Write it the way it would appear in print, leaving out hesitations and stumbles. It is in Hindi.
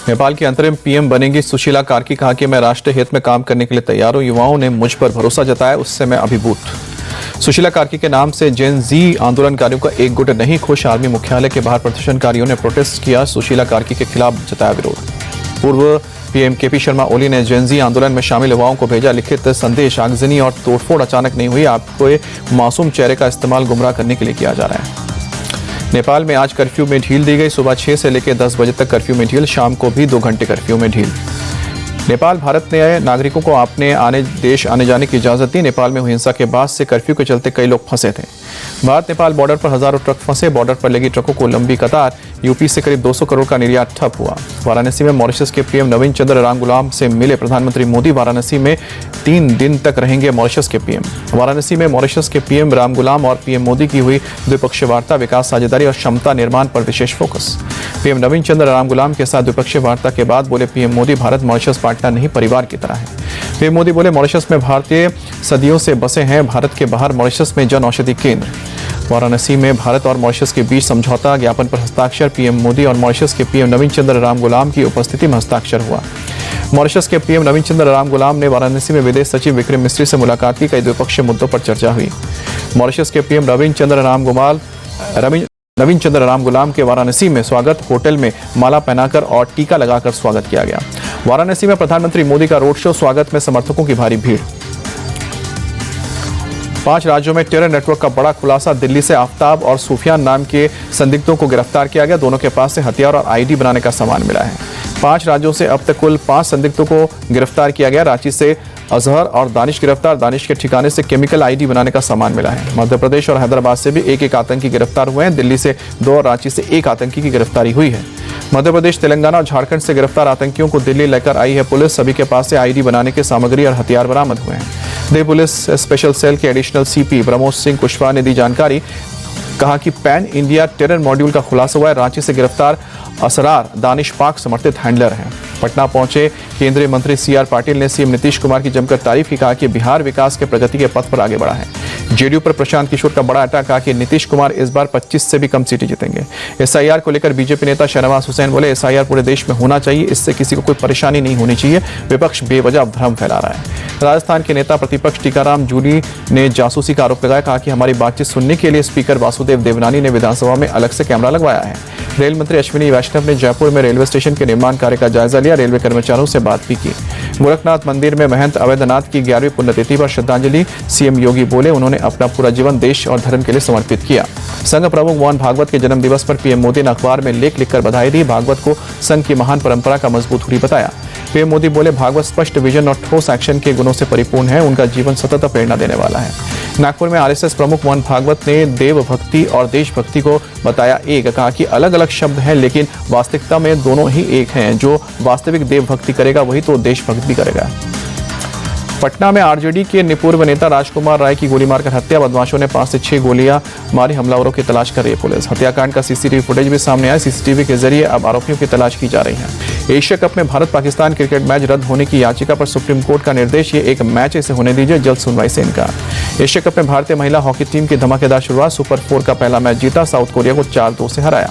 नेपाल की अंतरिम पीएम बनेंगी सुशीला कार्की। कहा कि मैं राष्ट्रीय हित में काम करने के लिए तैयार हूं। युवाओं ने मुझ पर भरोसा जताया, उससे मैं अभिभूत। सुशीला कार्की के नाम से जेन जी आंदोलनकारियों का एक गुट नहीं खुश। आर्मी मुख्यालय के बाहर प्रदर्शनकारियों ने प्रोटेस्ट किया। सुशीला कार्की के खिलाफ जताया विरोध। पूर्व पीएम केपी शर्मा ओली ने जेन जी आंदोलन में शामिल युवाओं को भेजा लिखित संदेश। आगजनी और तोड़फोड़ अचानक नहीं हुई। आपको मासूम चेहरे का इस्तेमाल गुमराह करने के लिए किया जा रहा है। नेपाल में आज कर्फ्यू में ढील दी गई। सुबह 6 से लेकर 10 बजे तक कर्फ्यू में ढील। शाम को भी 2 घंटे कर्फ्यू में ढील। नेपाल भारत ने नागरिकों को अपने देश आने जाने की इजाजत दी। नेपाल में हुई हिंसा के बाद से कर्फ्यू के चलते कई लोग फंसे थे। भारत नेपाल बॉर्डर पर हजारों ट्रक फंसे। बॉर्डर पर लगी ट्रकों को लंबी कतार। यूपी से करीब 200 करोड़ का निर्यात ठप हुआ। वाराणसी में मॉरिशस के पीएम नवीन चंद्र रामगुलाम से मिले प्रधानमंत्री मोदी। वाराणसी में 3 दिन तक रहेंगे मॉरिशस के पीएम। वाराणसी में मॉरिशस के पीएम रामगुलाम और पीएम मोदी की हुई द्विपक्षीय वार्ता। विकास, साझेदारी और क्षमता निर्माण पर विशेष फोकस। पीएम नवीन चंद्र रामगुलाम के साथ द्विपक्षीय वार्ता के बाद बोले PM Modi, Bharat Mauritius partner नहीं, परिवार की तरह है। पीएम मोदी बोले मॉरिशस में भारतीय सदियों से बसे हैं। भारत के बाहर मॉरिशस में जन औषधि केंद्र। वाराणसी में भारत और मॉरिशस के बीच समझौता ज्ञापन पर हस्ताक्षर। पीएम मोदी और मॉरिशस के पीएम नवीन चंद्र रामगुलाम की उपस्थिति में हस्ताक्षर हुआ। मॉरिशस के पीएम नवीन चंद्र रामगुलाम ने वाराणसी में विदेश सचिव विक्रम मिस्री से मुलाकात की। कई द्विपक्षीय मुद्दों पर चर्चा हुई। मॉरिशस के पीएम नवीन चंद्र रामगुलाम के वाराणसी में स्वागत। होटल में माला पहनाकर और टीका लगाकर स्वागत किया गया। वाराणसी में प्रधानमंत्री मोदी का रोड शो। स्वागत में समर्थकों की भारी भीड़। 5 राज्यों में टेरर नेटवर्क का बड़ा खुलासा। दिल्ली से आफ्ताब और सुफियान नाम के संदिग्धों को गिरफ्तार किया गया। दोनों के पास से हथियार और आईडी बनाने का सामान मिला है। 5 राज्यों से अब तक कुल 5 संदिग्धों को गिरफ्तार किया गया। रांची से अजहर और दानिश गिरफ्तार। दानिश के ठिकाने से केमिकल आईडी बनाने का सामान मिला है। मध्य प्रदेश और हैदराबाद से भी एक आतंकी गिरफ्तार हुए हैं। दिल्ली से 2 और रांची से 1 आतंकी की गिरफ्तारी हुई है। मध्य प्रदेश, तेलंगाना और झारखंड से गिरफ्तार आतंकियों को दिल्ली लेकर आई है पुलिस। सभी के पास से आईडी बनाने के सामग्री और हथियार बरामद हुए हैं। दिल्ली पुलिस स्पेशल सेल के एडिशनल सीपी प्रमोद सिंह कुशवाहा ने दी जानकारी। कहा कि पैन इंडिया टेरर मॉड्यूल का खुलासा हुआ है। रांची से गिरफ्तार असरार दानिश पाक समर्थित हैंडलर हैं। पटना पहुंचे केंद्रीय मंत्री सीआर पाटिल ने सीएम नीतीश कुमार की जमकर तारीफ की। कहा कि बिहार विकास के प्रगति के पथ पर आगे बढ़ा है। जेडीयू पर प्रशांत किशोर का बड़ा अटैक। कहा कि नीतीश कुमार इस बार 25 से भी कम सीटें जीतेंगे। एसआईआर को लेकर बीजेपी नेता शहनवाज हुसैन बोले एसआईआर पूरे देश में होना चाहिए, इससे किसी को कोई परेशानी नहीं होनी चाहिए। विपक्ष बेवजह भ्रम फैला रहा है। राजस्थान के नेता प्रतिपक्ष टीकाराम जूली ने जासूसी का आरोप लगाया। कहा कि हमारी बातचीत सुनने के लिए स्पीकर वासुदेव देवनानी ने विधानसभा में अलग से कैमरा लगवाया है। रेल मंत्री अश्विनी वैष्णव ने जयपुर में रेलवे स्टेशन के निर्माण कार्य का जायजा लिया। रेलवे कर्मचारियों से बात भी की। गोरखनाथ मंदिर में महंत अवैधनाथ की 11वीं पुण्यतिथि पर श्रद्धांजलि। सीएम योगी बोले उन्होंने अपना पूरा जीवन देश और धर्म के लिए समर्पित किया। संघ प्रमुख मोहन भागवत के जन्म दिवस पर पीएम मोदी ने अखबार में लेख लिखकर बधाई दी। भागवत को संघ की महान परंपरा का मजबूत हुरी बताया। पीएम मोदी बोले भागवत स्पष्ट विजन और ठोस एक्शन के गुणों से परिपूर्ण है। उनका जीवन सतत प्रेरणा देने वाला है। नागपुर में आरएसएस प्रमुख मोहन भागवत ने देव भक्ति और देशभक्ति को बताया एक। कहा कि अलग अलग शब्द हैं लेकिन वास्तविकता में दोनों ही एक हैं। जो वास्तविक देवभक्ति करेगा वही तो देशभक्ति भी करेगा। पटना में आरजेडी के पूर्व नेता राजकुमार राय की गोली मारकर हत्या। बदमाशों ने 5 से 6 गोलियां मारी। हमलावरों की तलाश कर रही है पुलिस। हत्याकांड का सीसीटीवी फुटेज भी सामने आया। सीसीटीवी के जरिए अब आरोपियों की तलाश की जा रही है। एशिया कप में भारत पाकिस्तान क्रिकेट मैच रद्द होने की याचिका पर सुप्रीम कोर्ट का निर्देश। ये एक मैच इसे होने दीजिए, जल्द सुनवाई से इनकार। एशिया कप में भारतीय महिला हॉकी टीम की धमाकेदार शुरुआत। सुपर 4 का पहला मैच जीता। साउथ कोरिया को 4-2 से हराया।